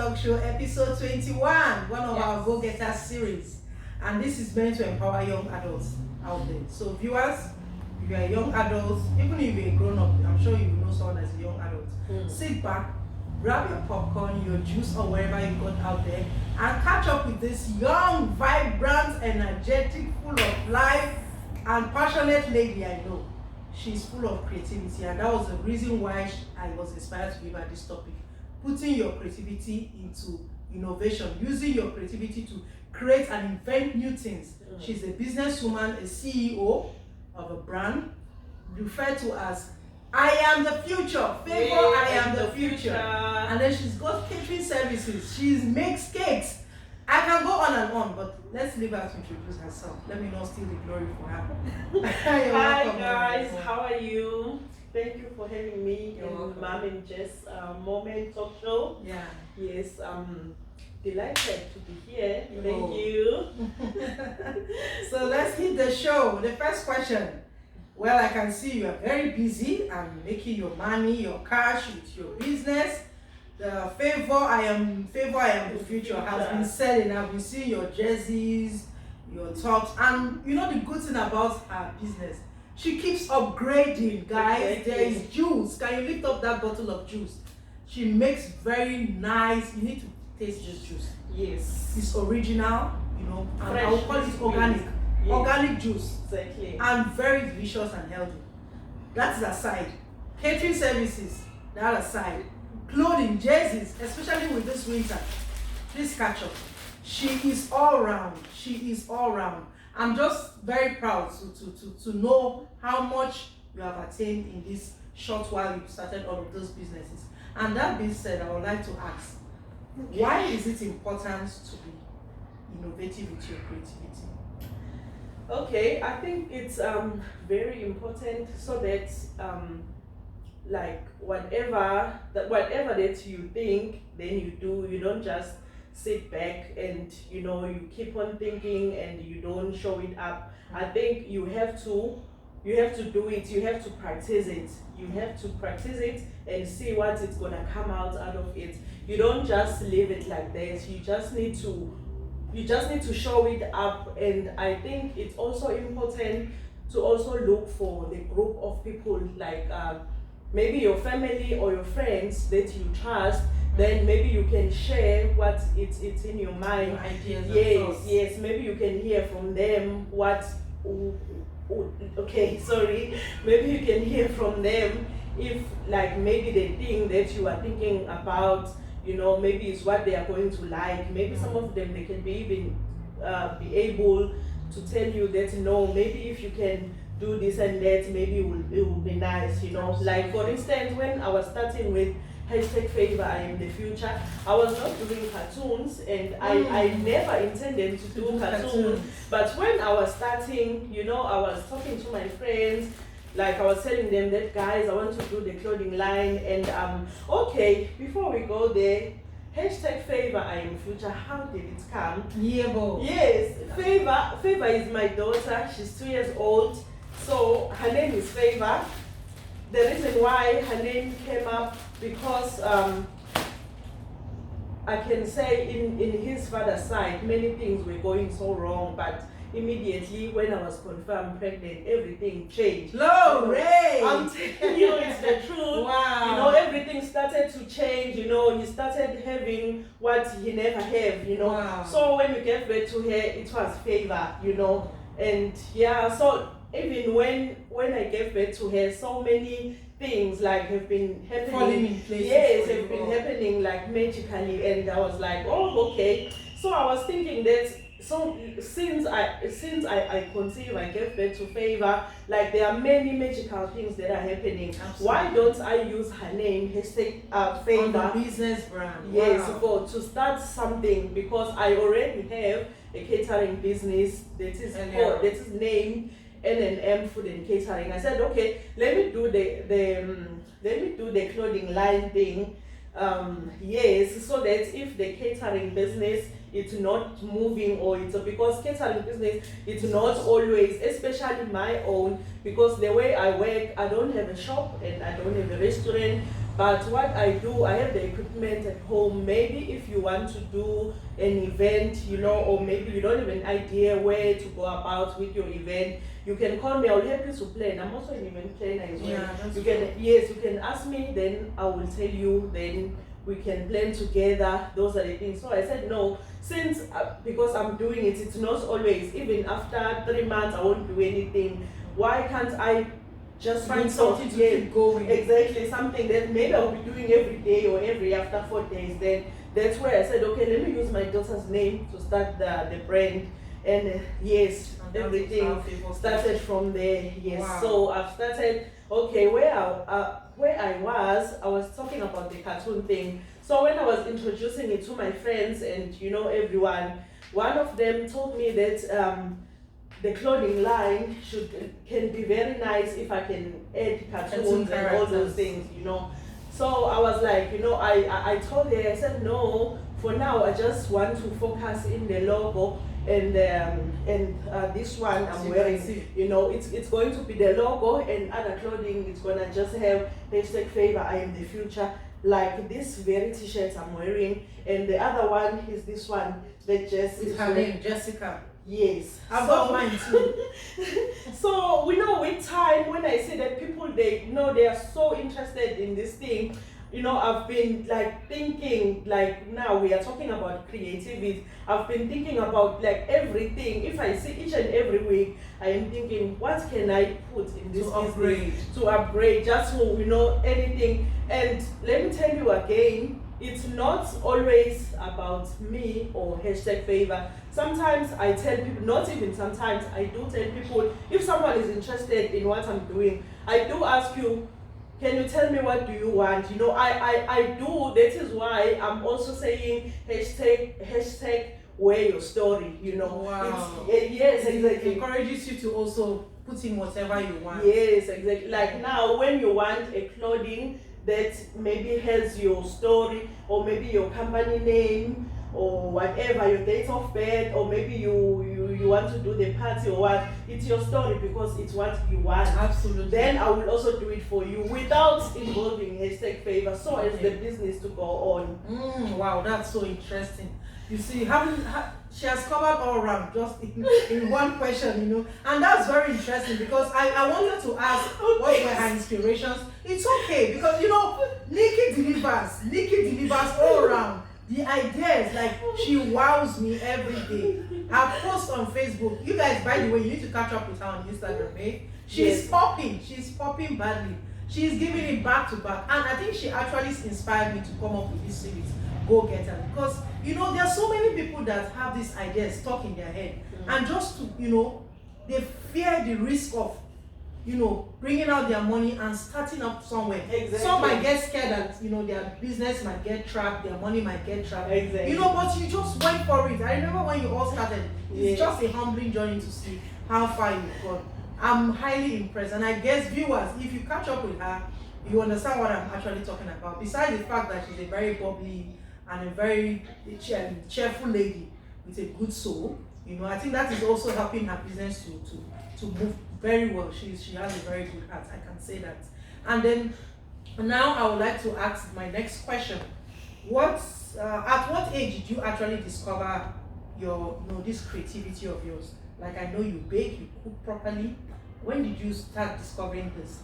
Talk Show, episode 21, one of our Go-Getter series. And this is meant to empower young adults out there. So viewers, if you're a young adult, even if you're a grown-up, I'm sure you know someone as a young adult. Sit back, grab your popcorn, your juice, or wherever you got out there, and catch up with this young, vibrant, energetic, full of life, and passionate lady I know. She's full of creativity, and that was the reason why I was inspired to give her this topic. Putting your creativity into innovation, using your creativity to create and invent new things. She's a businesswoman, a CEO of a brand, referred to as I am the future. Favor, I am the future. And then she's got catering services. She makes cakes. I can go on and on, but let's leave her to introduce herself. Let me not steal the glory for her. Hi guys, how are you? Thank you for having me in Mom and Jess Moment Talk Show. Yeah. Yes, I'm delighted to be here. Thank you. So let's hit the show. The first question. Well, I can see you are very busy and making your money, your cash with your business. The favor I am the future has been selling. I've been seeing your jerseys, your tops, and you know the good thing about her business, she keeps upgrading, guys. Exactly. There is juice. Can you lift up that bottle of juice? She makes very nice. You need to taste this juice. Yes. It's original, you know, and Fresh, I will call it organic. Yes. Organic juice. Exactly. And very delicious and healthy. That's aside. Catering services, that aside. Clothing, jerseys, especially with this winter. Please catch up. She is all round. She is all round. I'm just very proud to know how much you have attained in this short while you started all of those businesses. And that being said, I would like to ask, why is it important to be innovative with your creativity? Okay, I think it's very important so that like whatever that you think, then you do. You don't just sit back and you keep on thinking and you don't show it up. I think you have to do it. You have to practice it. You have to practice it and see what is gonna come out of it. You don't just leave it like that. You just need to show it up. And I think it's also important to also look for the group of people, like maybe your family or your friends that you trust. Then maybe you can share what it's in your mind. Ideas. Yes. Maybe you can hear from them maybe you can hear from them if like maybe the thing that you are thinking about, maybe it's what they are going to like. Maybe some of them, they can be even be able to tell you that maybe if you can do this and that, maybe it will be nice, Like for instance, when I was starting with #Favor I am the future, I was not doing cartoons, and I never intended to do cartoons. But when I was starting, I was talking to my friends, like I was telling them that, guys, I want to do the clothing line, and okay, before we go there, #Favor I am future, how did it come? Yes, Favor is my daughter. She's 2 years old, so her name is Favor. The reason why her name came up, because I can say in his father's side, many things were going so wrong, but immediately when I was confirmed pregnant, everything changed. Glory! I'm telling you, it's the truth. Wow. Everything started to change. He started having what he never had. Wow. So when we gave birth to her, it was Favor. And yeah, so even when I gave birth to her, so many things like have been happening. Falling in place. Yes, have been happening like magically, and I was like, oh, okay. So I was thinking that, so since I conceived, I gave birth to Favor, like there are many magical things that are happening. Absolutely. Why don't I use her name, Favor, on the business brand? Yes, Wow. to start something, because I already have a catering business that is named N&M Food and Catering. I said, okay, let me do the clothing line thing. Yes, so that if the catering business it's not moving, or it's because catering business, it's not always, especially my own, because the way I work, I don't have a shop and I don't have a restaurant. But what I do, I have the equipment at home. Maybe if you want to do an event, or maybe you don't have an idea where to go about with your event, you can call me. I'll help you to plan. I'm also an event planner as well. Yeah, that's you can yes, you can ask me. Then I will tell you. Then we can plan together. Those are the things. So I said no, since because I'm doing it. It's not always. Even after 3 months, I won't do anything. Why can't I just Find do something to keep going. Exactly, something that maybe I'll be doing every day or every after 4 days. Then that's where I said, okay, let me use my daughter's name to start the brand. And yes, And everything started from there. Yes, Wow. so I've started. Okay, where I was talking about the cartoon thing. So when I was introducing it to my friends and everyone, one of them told me that the clothing line can be very nice if I can add cartoons and all those things. So I was like, I told her, I said no. For now, I just want to focus in the logo and this one I'm wearing. It's going to be the logo, and other clothing it's gonna just have #favor I am the future. Like this very t-shirt I'm wearing, and the other one is this one that just It's her name, Jessica. Yes, I've got mine too. So with time, when I see that people they are so interested in this thing, I've been like thinking, like now we are talking about creativity. I've been thinking about like everything. If I see each and every week, I am thinking, what can I put in this business to upgrade, just to anything. And let me tell you again, it's not always about me or #favor. Sometimes I tell people, not even sometimes, I do tell people, if someone is interested in what I'm doing, I do ask you, can you tell me what do you want? I do. That is why I'm also saying hashtag wear your story. Wow. Yes, exactly. It encourages you to also put in whatever you want. Yes, exactly. Like now, when you want a clothing that maybe has your story, or maybe your company name, or whatever, your date of birth, or maybe you want to do the party or what, it's your story because it's what you want. Absolutely. Then I will also do it for you without involving #favor, so as the business to go on. Wow, that's so interesting. You see, she has covered all around just in one question, and that's very interesting because I wanted to ask what were her inspirations. It's okay because Nikky delivers all around. The ideas, like she wows me every day. Her post on Facebook, you guys, by the way, you need to catch up with her on Instagram, eh? She's popping badly. She's giving it back to back, and I think she actually inspired me to come up with this series, Go Getter, because there are so many people that have these ideas stuck in their head, and just to they fear the risk of bringing out their money and starting up somewhere. Exactly. Some might get scared that their business might get trapped, their money might get trapped. Exactly. But you just went for it. I remember when you all started. It's just a humbling journey to see how far you've gone. I'm highly impressed, and I guess viewers, if you catch up with her, you understand what I'm actually talking about. Besides the fact that she's a very bubbly and a very cheerful lady with a good soul, I think that is also helping her business to move very well. She has a very good heart, I can say that. And then now I would like to ask my next question. At what age did you actually discover your this creativity of yours? Like, I know you bake, you cook properly. When did you start discovering this?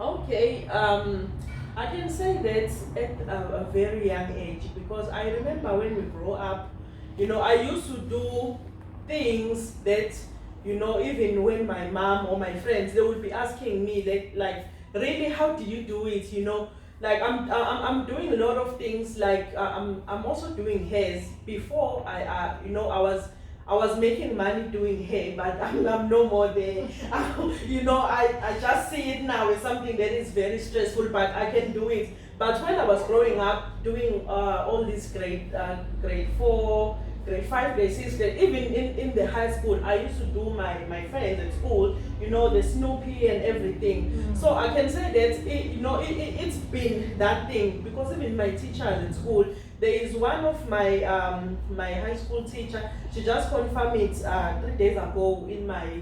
Okay, I can say that at a very young age, because I remember when we grew up, I used to do things that, even when my mom or my friends, they would be asking me like really, how do you do it? Like I'm doing a lot of things. Like I'm also doing hairs. Before I was making money doing hair, but I'm no more there. I just see it now as something that is very stressful, but I can do it. But when I was growing up, doing all these grade 4, grade 5, grade 6, even in the high school, I used to do my friends at school, the Snoopy and everything. So I can say that it's been that thing, because even my teachers at school, there is one of my my high school teacher, she just confirmed it 3 days ago in my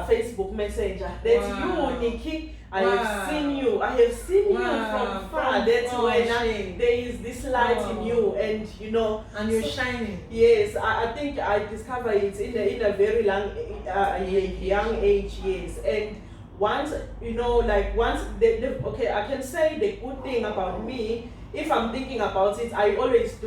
Facebook Messenger. That's you, Nikky. I have seen you from far. That's when there is this light in you, and you know, and you're shining. Yes, I think I discovered it in a very young age. Yes, and once you know, like once okay, I can say the good thing about me. If I'm thinking about it, I always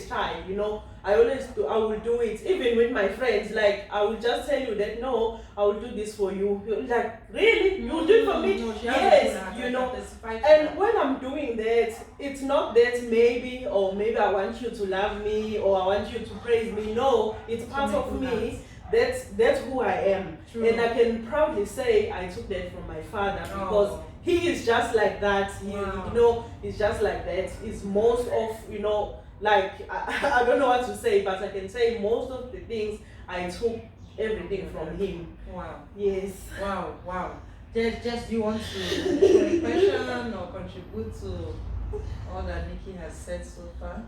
try, you know, I will do it, even with my friends, like, I will just tell you that, no, I will do this for you. You're like, really? You will do it for me? No, yes, you know, and when I'm doing that, it's not that maybe I want you to love me, or I want you to praise me. No, it's part of me. That's who I am. True. And I can proudly say I took that from my father, because he is just like that. He, you know, he's just like that. It's most of, you know, like, I don't know what to say, but I can say most of the things I took everything from him. Wow. Yes. Wow. Just do you want to answer a question or contribute to all that Nikky has said so far?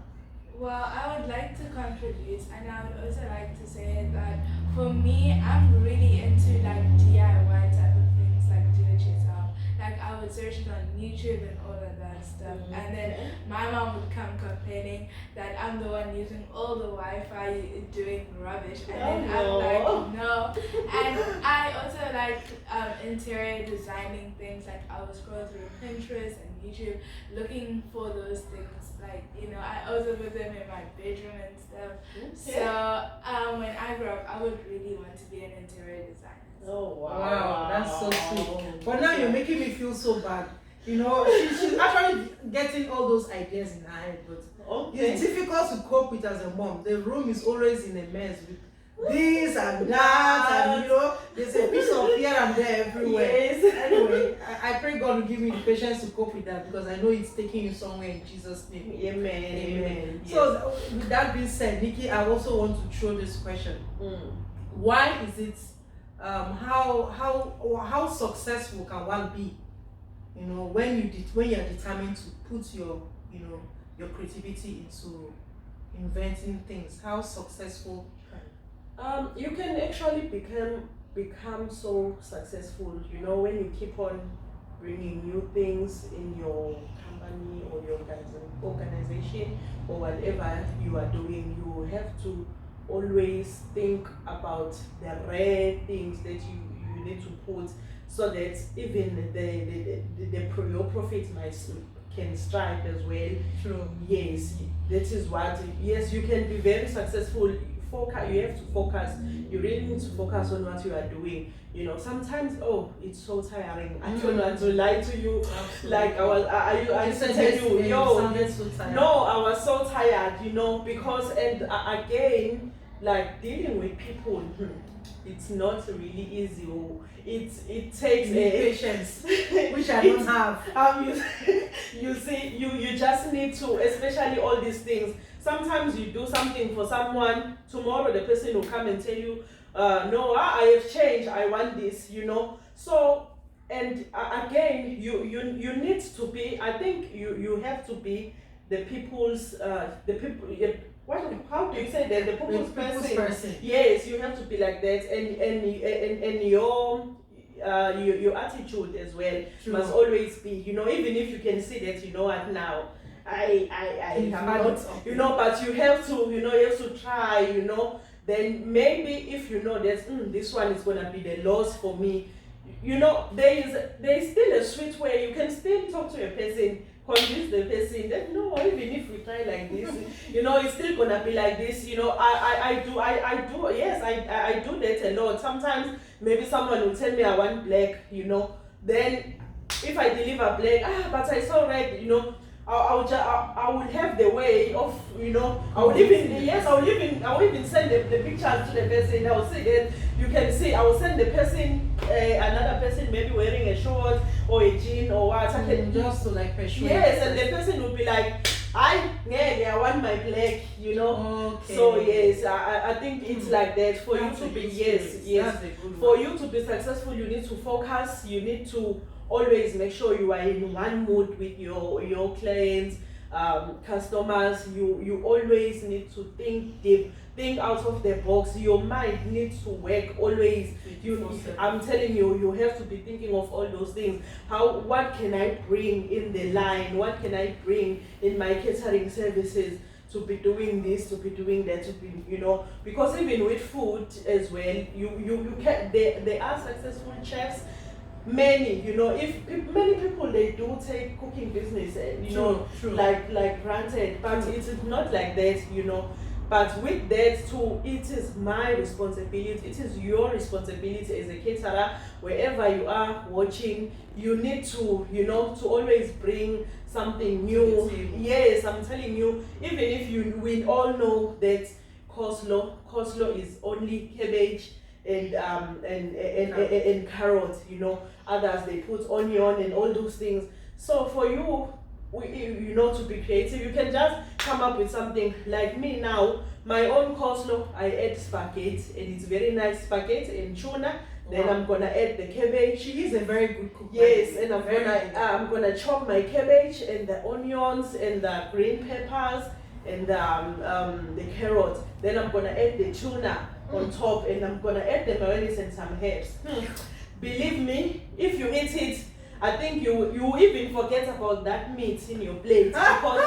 Well, I would like to contribute, and I would also like to say that for me, I'm really into like DIY type of things, like do it yourself. Like I would search it on YouTube and all of that stuff, and then my mom would come complaining that I'm the one using all the Wi-Fi doing rubbish, and then I'm like, no. And I also like interior designing things. Like I would scroll through Pinterest and YouTube looking for those things. Like, you know, I also put them in my bedroom and stuff. Okay. So when I grow up, I would really want to be an interior designer. Oh wow, that's so sweet. But now you're making me feel so bad. You know, she's actually getting all those ideas in her head, but it's difficult to cope with as a mom. The room is always in a mess with this and that, and you know, there's a piece of here and there everywhere. Yes. Anyway, I pray God will give me the patience to cope with that, because I know it's taking you somewhere in Jesus' name. Amen. Yes. So with that being said, Nikky, I also want to throw this question. Why is it how successful can one be, you know, when you're determined to put your, you know, your creativity into inventing things? How successful you can actually become so successful, you know, when you keep on bringing new things in your company or your organization or whatever you are doing. You have to always think about the rare things that you need to put, so that even your profit can strive as well. True. Yes, that is what. Yes, you can be very successful. You have to focus. You really need to focus on what you are doing. You know, sometimes it's so tiring. I don't want to lie to you. Absolutely. Like I used to tell you, no, I was so tired. You know, because again, like dealing with people, it's not really easy. It takes patience, which I don't have. You see, you just need to, especially all these things. Sometimes you do something for someone, tomorrow the person will come and tell you, no, I have changed, I want this, you know. So, and again, you need to be, I think you have to be the people's, how do you say that? The people's person. Yes, you have to be like that, and your attitude as well. True. Must always be, you know, even if you can see that, you know what, now I have not, you know, but you have to, you know, you have to try, you know. Then maybe if you know that this one is gonna be the loss for me, you know, there is still a sweet way. You can still talk to a person, convince the person that no, even if we try like this, you know, it's still gonna be like this. You know, I do that a lot. Sometimes maybe someone will tell me I want black, you know, then if I deliver black, but I saw red, you know, I will have the way of, you know, I will even send the pictures to the person. I will say that you can see, I will send the person, another person maybe wearing a short or a jean or what. Just to like persuade. Yes, and the person will be like, I want my black, you know. Okay. So yes, I think it's like that. For you to be for you to be successful, you need to focus. You need to always make sure you are in one mood with your clients. customers, you always need to think deep, think out of the box. Your mind needs to work always. I'm telling you, you have to be thinking of all those things. What can I bring in the line? What can I bring in my catering services to be doing this, to be doing that, to be, because even with food as well, you can, there are successful chefs. Many, if many people, they do take cooking business, True. like granted, but it's not like that, But with that too, it is my responsibility, it is your responsibility as a caterer, wherever you are watching, you need to, to always bring something new. Yes, I'm telling you, even if we all know that coleslaw is only cabbage and carrot, others they put onion and all those things. So for you, to be creative, you can just come up with something. Like me now, my own coleslaw, I add spaghetti, and it's very nice spaghetti and tuna. Then I'm gonna add the cabbage. She is a very good cook. Yes, and I'm gonna chop my cabbage and the onions and the green peppers and the carrot. Then I'm gonna add the tuna on top, and I'm gonna add the mayonnaise and some herbs. Believe me, if you eat it, I think you even forget about that meat in your plate, because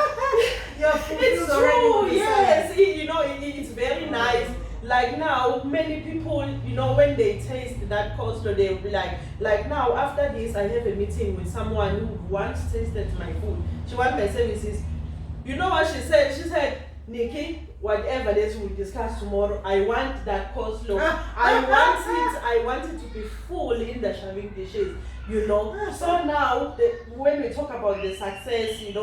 it's true. Yes, it's very nice. Like now, many people, when they taste that coleslaw, they'll be like now, after this, I have a meeting with someone who once tasted my food. She wants my services. You know what she said? She said, Nikki, whatever that we'll discuss tomorrow, I want that coleslaw. I want it to be full in the serving dishes. So now when we talk about the success, it's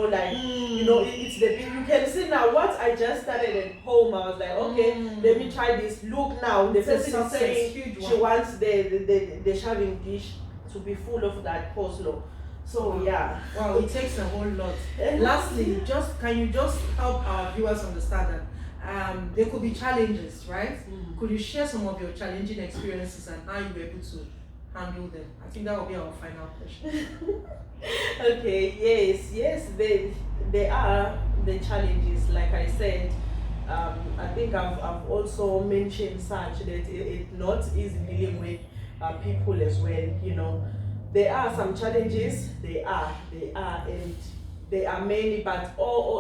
the big. You can see now what I just started at home. I was like, okay, let me try this. Look now, the person is saying she wants the serving dish to be full of that coleslaw. So yeah. Wow, it takes a whole lot. Lastly, can you just help our viewers understand that there could be challenges, right? Could you share some of your challenging experiences and how you were able to handle them? I think that will be our final question. Okay, yes, they are the challenges. Like I said, I think I've also mentioned such that it's not easy dealing with people as well. There are some challenges. They are, and there are many. But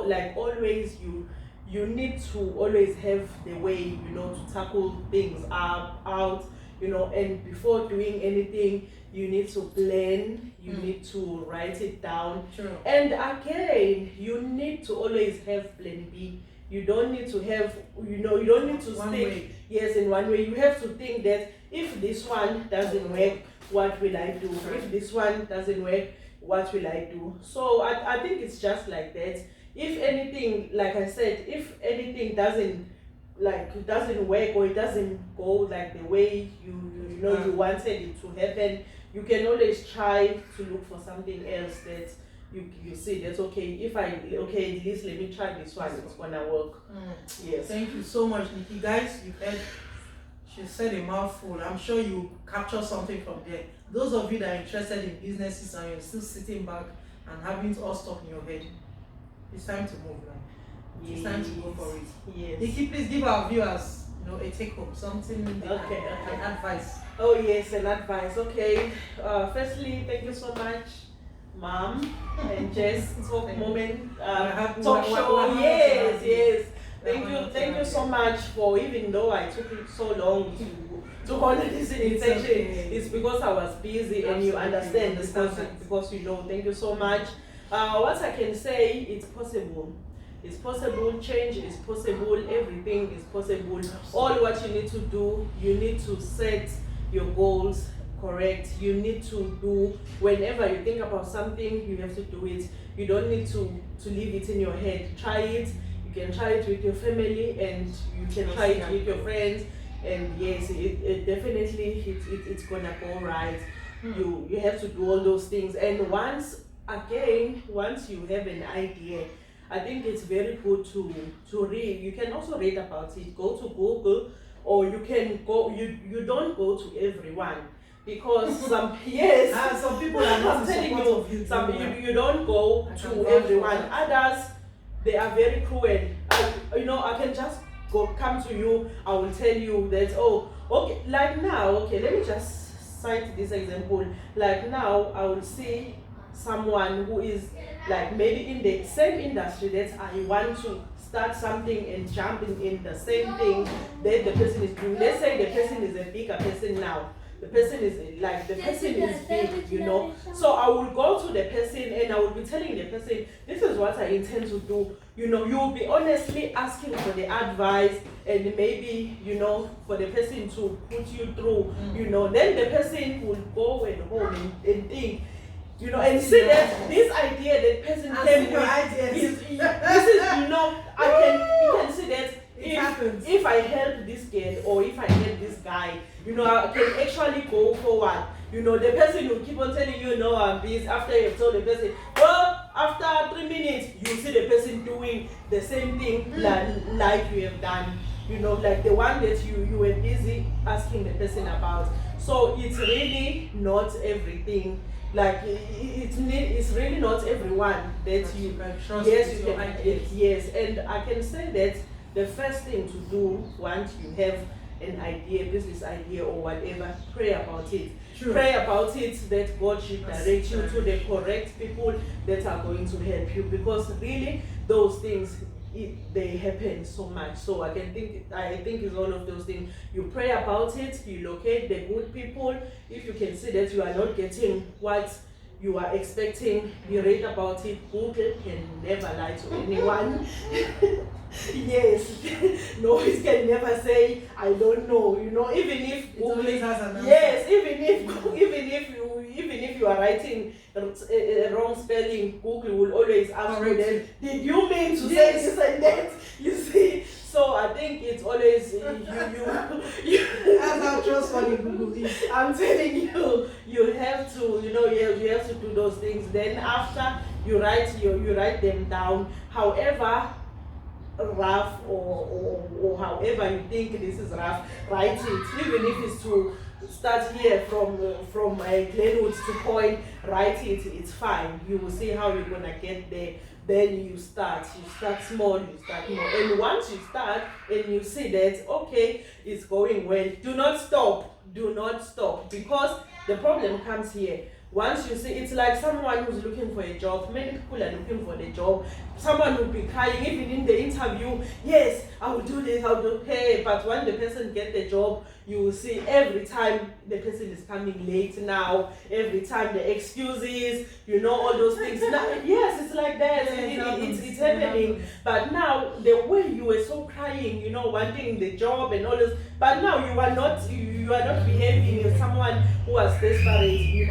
like always, you need to always have the way, to tackle things out. And before doing anything, you need to plan, you need to write it down. True. And again, you need to always have plan B. You don't need to have, you don't need to stick, yes, in one way. You have to think that if this one doesn't work, what will I do? If this one doesn't work, what will I do? So I think it's just like that. If anything, like I said, if anything doesn't work, or it doesn't go like the way you wanted it to happen, you can always try to look for something else that you see that's okay. At least let me try this one, it's gonna work. Yes. Thank you so much, Nikky. Guys, you've heard she said a mouthful. I'm sure you capture something from there. Those of you that are interested in businesses and you're still sitting back and having it all stuck in your head, it's time to move now. It's time to go for it. Yes. Nikky, please give our viewers, a take home, something, an advice. Oh yes, an advice. Okay. Firstly, thank you so much, Mom and Jess. Talk moment. Talk show. Yes. Thank you so much for, even though I took it so long to hold this invitation. It's because I was busy. Absolutely. And you understand because thank you so much. What I can say, it's possible. It's possible, change is possible, everything is possible. All what you need to do, you need to set your goals correct. You need to do, whenever you think about something, you have to do it. You don't need to leave it in your head. Try it. You can try it with your family, and you can try it with your friends. And yes, it definitely it's gonna go right. You have to do all those things. And once you have an idea, I think it's very good to read. You can also read about it. Go to Google, or you can go. You don't go to everyone, because some people are not telling you. You don't go to everyone. Others, they are very cruel. I can just come to you, I will tell you that, oh, okay, like now, okay, let me just cite this example. Like now, I will see someone who is like maybe in the same industry that I want to start something and jump in the same thing that the person is doing. Let's say the person is a bigger person now. The person is big, So I will go to the person and I will be telling the person, this is what I intend to do. You will be honestly asking for the advice and maybe, for the person to put you through, then the person will go and home and think, and see that this idea that person came with is, you can see that if I help this girl or if I help this guy, I can actually go forward. The person will keep on telling you, no, I'm busy. After you've told the person, well, after 3 minutes, you see the person doing the same thing like you have done. Like the one that you were busy asking the person about. So it's really not everything. Like it's really not everyone that you can trust. Yes, and I can say that the first thing to do once you have an idea, business idea or whatever, pray about it. True. Pray about it that God should direct you to the correct people that are going to help you, because really those things they happen so much. So I think it's all of those things. You pray about it, you locate the good people. If you can see that you are not getting what you are expecting, you read about it. Google can never lie to anyone. Yes. No, it can never say I don't know. Even if Google has an answer. Yes, even if you are writing a wrong spelling, Google will always ask you then, did you mean to say this and that? You see, so I think it's always you. That's how trustworthy Google is. I'm telling you, you have to, you have to do those things. Then after you write them down. However rough or however you think this is rough, write it. Even if it's to start here from Glenwood to Point, write it. It's fine. You will see how you're gonna get there. Then you start small, you start more. And once you start and you see that, okay, it's going well, do not stop, because the problem comes here. Once you see, it's like someone who's looking for a job. Many people are looking for the job. Someone will be crying even in the interview, yes, I will do this, I'll do, hey, but when the person gets the job, you will see every time the person is coming late now, every time the excuses, all those things. Now, yes, it's like that. It's happening. But now, the way you were so crying, wanting the job and all this, but now you are not behaving as someone who was desperate,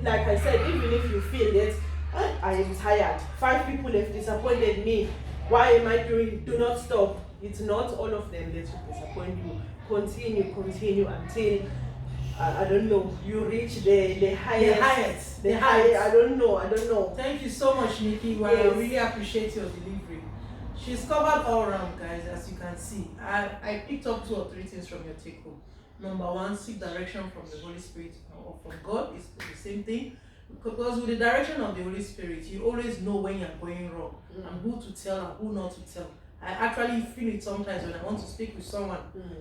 Like I said, even if you feel that I am tired, 5 people have disappointed me, why am I doing? Do not stop. It's not all of them that will disappoint you. Continue until I don't know, you reach the highest. I don't know. Thank you so much, Nikky. Well, yes. I really appreciate your delivery. She's covered all around, guys, as you can see. I picked up 2 or 3 things from your take home. Number 1, seek direction from the Holy Spirit or from God. It's the same thing. Because with the direction of the Holy Spirit, you always know when you're going wrong and who to tell and who not to tell. I actually feel it sometimes when I want to speak with someone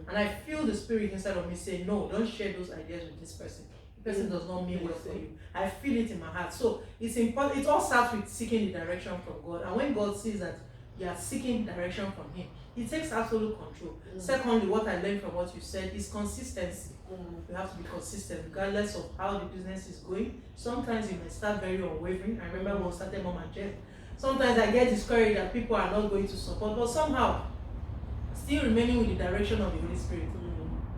and I feel the Spirit inside of me say, no, don't share those ideas with this person. The person does not mean well for you. I feel it in my heart. So it's important. It all starts with seeking the direction from God. And when God sees that you are seeking direction from Him, He takes absolute control. Secondly, what I learned from what you said is consistency. You have to be consistent regardless of how the business is going. Sometimes you may start very unwavering. I remember when we started Mom and Jeff. Sometimes I get discouraged that people are not going to support, but somehow, still remaining with the direction of the Holy Spirit.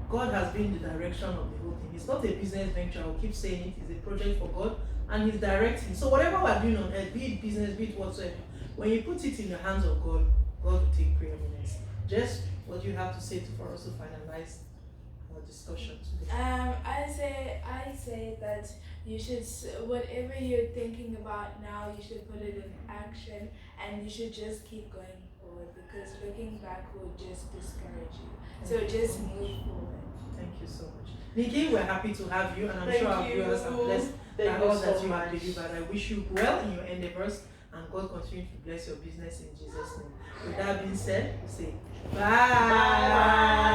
God has been the direction of the whole thing. It's not a business venture. I'll keep saying it. It's a project for God, and He's directing. So whatever we're doing on earth, be it business, be it whatsoever, when you put it in the hands of God, God will take preeminence. Just what you have to say for us to finalize our discussion today. I say that you should, whatever you're thinking about now, you should put it in action, and you should just keep going forward, because looking back will just discourage you. So just move forward. Thank you so much. Nikky, we're happy to have you, and I'm Thank sure our you. viewers are blessed by Thank all you that so you have much. delivered. I wish you well in your endeavors, and God continue to bless your business in Jesus' name. With that being said, we say bye. Bye.